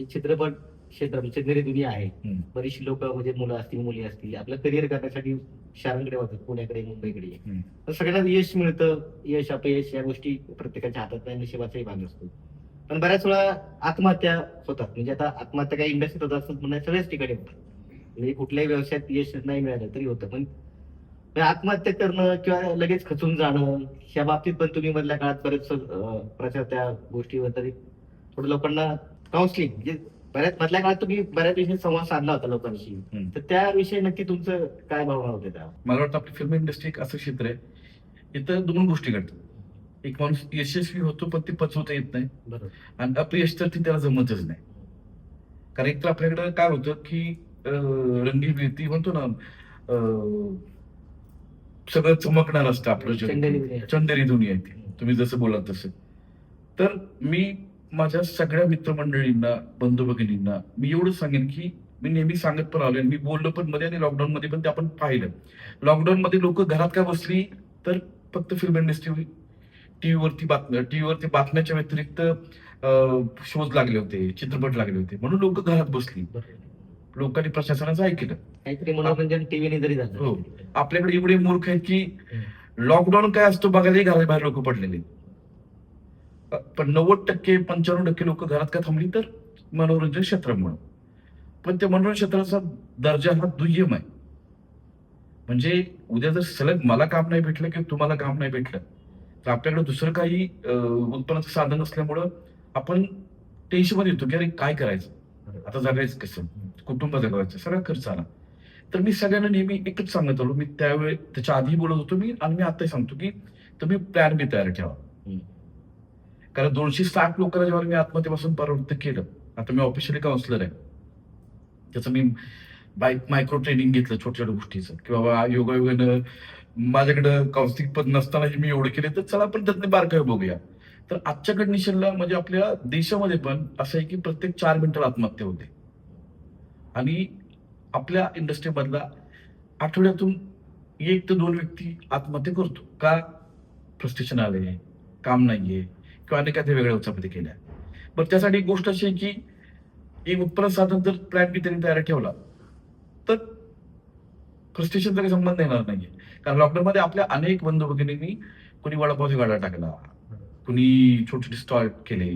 चित्रपट क्षेत्र चित्रनगरी दुनिया आहे. हम्म. बरीचशी लोक म्हणजे मुलं असतील मुली असतील आपलं करिअर करण्यासाठी शहरांकडे वाहतात, पुण्याकडे मुंबईकडे. हम्म. तर सगळ्यांना यश मिळतं, यश अपयश या गोष्टी प्रत्येकाच्या हातात नाही, नशिबाचाही भाग असतो. पण बऱ्याच वेळा आत्महत्या होतात. म्हणजे आता आत्महत्या काही इंडस्ट्रीत होत असतात म्हणून सगळ्याच ठिकाणी होतात. म्हणजे कुठल्याही व्यवसायात यश नाही मिळालं तरी होतं. पण आत्महत्या करणं किंवा लगेच खचून जाणं ह्या बाबतीत पण तुम्ही मधल्या काळात बरेच प्रचार त्या गोष्टीवर तरी थोडं लोकांना काउन्सिलिंग म्हणजे बऱ्याच मधल्या काळात तुम्ही बऱ्याच विषयी संवाद साधला होता लोकांशी. हम्म. तर त्याविषयी नक्की तुमचं काय भावना होते त्या? मला वाटतं आपली फिल्म इंडस्ट्री एक असं क्षेत्र आहे इथं दोन गोष्टी घडतात. एक माणूस यशस्वी होतो पण ती पचवता येत नाही, बरोबर. आणि अपयश तर ती त्याला जमतच नाही. कारण एक तर आपल्याकडे काय होतं की रंगीबेरती म्हणतो ना, सगळं चमकणार असतं आपलं चंदेरी जग, दुनिया. चंदेरी दुनिया आहे ती. तुम्ही जसं बोलाल तसं. तर मी माझ्या सगळ्या मित्रमंडळींना, बंधू भगिनींना मी एवढंच सांगेन की मी नेहमी सांगत पण आलोय, मी बोललो पण मध्ये आणि लॉकडाऊन मध्ये पण ते आपण पाहिलं. लॉकडाऊन मध्ये लोक घरात काय बसली तर फक्त फिल्म इंडस्ट्री, टीव्हीवरती बातम्याच्या व्यतिरिक्त शोज लागले होते, चित्रपट लागले होते, म्हणून लोक घरात बसली. लोकांनी प्रशासनाचं ऐकलं. काहीतरी मनोरंजन टीव्हीने जरी झालं. हो. आपल्याकडे एवढे मूर्ख आहेत की लॉकडाऊन काय असतो बघायलाही घराबाहेर लोक पडलेले. पण 90% 95% लोक घरात का थांबली तर मनोरंजन क्षेत्रामुळे. पण त्या मनोरंजन क्षेत्राचा दर्जा हा दुय्यम आहे. म्हणजे उद्या जर सलग मला काम नाही भेटलं किंवा तुम्हाला काम नाही भेटलं तर आपल्याकडे दुसरं काही उत्पन्नाचं साधन असल्यामुळं आपण टेन्शन मध्ये येतो की अरे काय करायचं, आता जगायचं कसं, कुटुंब जगवायचं, सगळा खर्च आला. तर मी सगळ्यांना नेहमी एकच सांगत आलो, मी त्यावेळी त्याच्या आधी बोलत होतो मी, आणि मी आताही सांगतो की तुम्ही प्लॅन बी तयार ठेवा. कारण 260 लोकांना जेव्हा मी आत्महत्येपासून परावृत्त केलं, आता मी ऑफिशियली काउन्सिलर आहे, त्याचं मी मायक्रो ट्रेनिंग घेतलं छोट्या छोट्या गोष्टीचं, की बाबा योगायोगानं माझ्याकडे काउन्सिलिंग पण नसतानाही मी एवढे केले, तर चला आपण त्यातले बारकावे बघूया. तर आजच्या कंडिशनला म्हणजे आपल्या देशामध्ये पण असं आहे की प्रत्येक 4 मिनिटाला आत्महत्या होते. आणि आपल्या इंडस्ट्रीमधला आठवड्यातून 1 ते 2 व्यक्ती आत्महत्या करतो. का? फ्रस्ट्रेशन आले, काम नाहीये किंवा अनेक काही वेगळ्या उचापत्या केल्या. बरं, त्यासाठी एक गोष्ट अशी आहे की एक उत्पन्न साधन जर प्लॅन बी त्यांनी तयार ठेवला तर फ्रस्ट्रेशनचा काही संबंध येणार नाहीये. कारण लॉकडाऊन मध्ये आपल्या अनेक बंधू भगिनींनी कुणी वडापावचा गाडा टाकला, कुणी छोटे छोटे स्टॉल केले,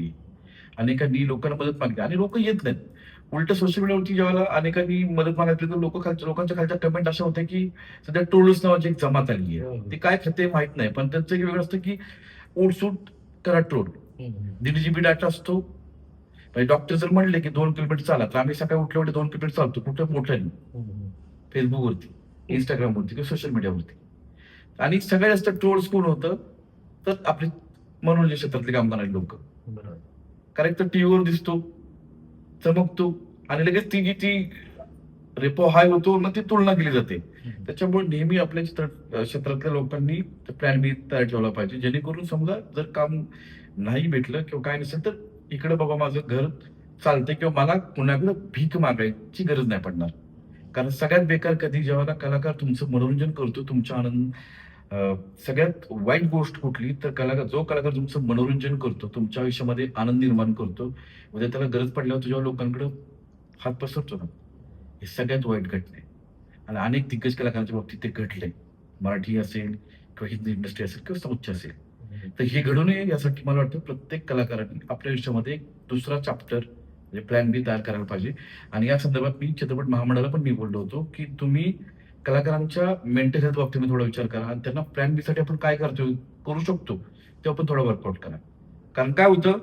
अनेकांनी लोकांना मदत मागली, आणि लोक येत नाहीत. उलट सोशल मीडियावरती जेव्हा अनेकांनी मदत मागायची तर लोकांच्या खालच्या कमेंट अशा होत्या की सध्या ट्रोल्स नावाची एक जमात आली आहे, ते काय खाते माहित नाही, पण त्यांचं एक वेगळं असतं की उठसूट करा ट्रोल. 1.5 GB डाटा असतो. डॉक्टर जर म्हणले की 2 किलोमीटर चाला, तर आम्ही सकाळी उठल्यावर 2 किलोमीटर चालतो, कुठं मोठ्याने, फेसबुकवरती, इंस्टाग्रामवरती किंवा सोशल मीडियावरती. आणि सगळ्यात जास्त ट्रोल्स कोण होतं तर आपले मनोरंजन क्षेत्रातले काम करणारे लोक. कारण तर टीव्हीवर दिसतो, चमकतो, आणि लगेच ती रेपो हाय होतो, मग ती तुलना केली जाते. त्याच्यामुळे नेहमी आपल्या क्षेत्रातल्या लोकांनी प्लॅन बी तयार ठेवला पाहिजे, जेणेकरून समजा जर काम नाही भेटलं किंवा काय नसेल तर इकडे बाबा माझं घर चालतंय किंवा मला कुणाकडे भीक मागायची गरज नाही पडणार. कारण सगळ्यात बेकार कधी जेव्हा कलाकार तुमचं मनोरंजन करतो, तुमच्या आनंद, सगळ्यात वाईट गोष्ट कुठली तर जो कलाकार तुमचं मनोरंजन करतो, तुमच्या आयुष्यामध्ये आनंद निर्माण करतो, उद्या त्याला गरज पडल्यावर तुझ्या लोकांकडे हात पसरतो ना, हे सगळ्यात वाईट घटना आहे. आणि अनेक दिग्गज कलाकारांच्या बाबतीत ते घडलंय, मराठी असेल किंवा हिंदी इंडस्ट्री असेल किंवा साऊथची असेल. तर हे घडू नये यासाठी मला वाटतं प्रत्येक कलाकारांनी आपल्या आयुष्यामध्ये एक दुसरा चॅप्टर म्हणजे प्लॅन बी तयार करायला पाहिजे. आणि या संदर्भात मी चित्रपट महामंडळाला पण मी बोललो होतो की तुम्ही कलाकारांच्या मेंटल हेल्थ बाबतीत थोडा विचार करा, आणि त्यांना प्लॅन बी साठी आपण काय करू शकतो ते आपण थोडा वर्कआउट करा. कारण काय होतं,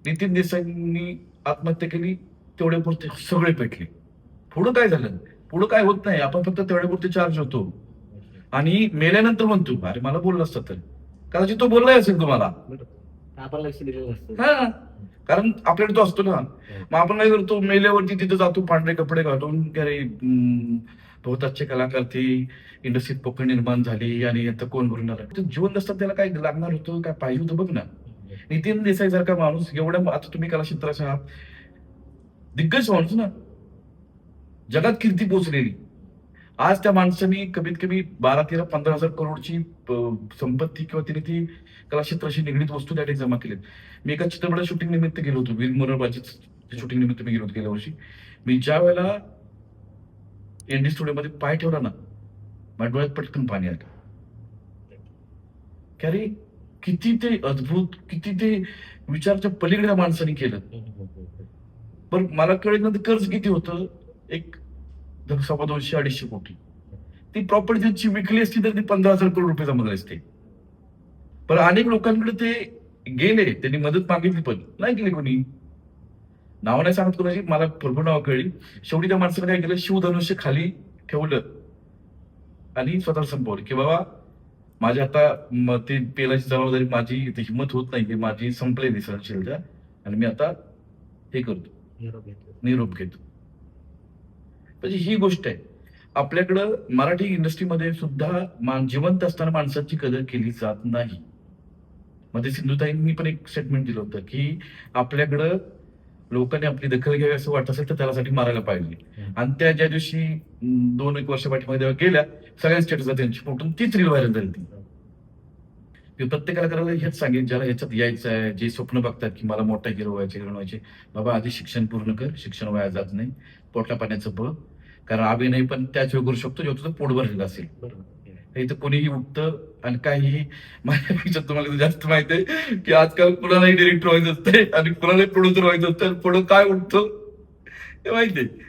नितीन देसाईंनी आत्महत्या केली, तेवढे पुरते सगळे पेटले. पुढं काय झालं? पुढं काय होत नाही, आपण फक्त तेवढ्यापुरते चार्ज होतो आणि मेल्यानंतर म्हणतो अरे मला बोललं असतं तर, कदाचित तो बोललाय असेल तुम्हाला, आपण लक्ष दिलेलं नसतं. हा, कारण आपल्याकडे तो असतो ना. मग आपण काय करतो, मेल्यावरती तिथे जातो पांढरे कपडे घालून, अरे बहुत अच्छे कलाकार थे, इंडस्ट्रीत पोकळ निर्माण झाली आणि आता कोण भरणार. जीवन नसतं त्याला काय लागणार होतं, काय पाहिजे होतं बघ ना. नितीन देसाई सारखा माणूस एवढ्या, आता तुम्ही कला क्षेत्राच्या दिग्गज माणूस ना, जगात कीर्ती पोचलेली, आज त्या माणसाने कमीत कमी 12-13-15,000 करोडची संपत्ती किंवा तिने ती कला क्षेत्राशी निगडीत वस्तू त्या ठिकाणी जमा केलीत. मी एका चित्रपटात शूटिंग निमित्त गेलो होतो, वीर मोरारबाजी शूटिंग निमित्त मी गेलो होतो गेल्या वर्षी. मी ज्या वेळेला एनडी स्टुडिओमध्ये पाय ठेवला ना, माझ्या डोळ्यात पटकन पाणी आलं. की अरे किती ते अद्भुत, किती ते विचारच्या पलीकडे त्या माणसाने केलं. पण मला कळल्यानंतर कर्ज किती होतं, एक 200-250 कोटी. ती प्रॉपर्टी त्यांची विकली असती तर ती 15,000 करोड रुपये जमा झाले असते. पण अनेक लोकांकडे ते गेले, त्यांनी मदत मागितली पण नाही केली कोणी. नाव नाही सांगत कोणाची, मला भरपूर नावं कळली. शेवटी त्या माणसाने काय केलं, शिवधनुष्य खाली ठेवलं आणि स्वतःला संपवलं की बाबा माझ्या आता ते पेलाची जबाबदारी माझी, इथे हिंमत होत नाही, माझी संपलेली सहनशीलता आणि मी आता हे करतो, निरोप घेतो. म्हणजे ही गोष्ट आहे. आपल्याकडं मराठी इंडस्ट्रीमध्ये सुद्धा जिवंत असताना माणसाची कदर केली जात नाही. मध्ये सिंधुताईंनी पण एक स्टेटमेंट दिलं होतं की आपल्याकडं लोकांनी आपली दखल घ्यावी असं वाटत असेल तर त्यासाठी मारायला पाहिजे. आणि त्या ज्या दिवशी 2-1 वर्ष पाठीमध्ये जेव्हा गेल्या, सगळ्या स्टेटसला त्यांची फोटो तीच रील व्हायरल झाली ती. मी प्रत्येकाला करायला हेच सांगेन, ज्याला ह्याच्यात यायचं आहे, जे स्वप्न बघतात की मला मोठा हिरो व्हायचे, हिरो व्हायचे, बाबा आधी शिक्षण पूर्ण कर, शिक्षण वाया जात नाही, पोटला पाण्याचं बघ. कारण अभिनय पण त्याच वेळ करू शकतो जेव्हा तुझं पोट भरलेलं असेल. इथं कोणीही उठतं आणि काहीही. माझ्यापेक्षा तुम्हाला जास्त माहिती आहे की आजकाल कुणालाही डिरेक्टर व्हायचं असते आणि कुणालाही प्रोड्युसर व्हायचं असतं, पुढं काय उठतं हे माहितीये.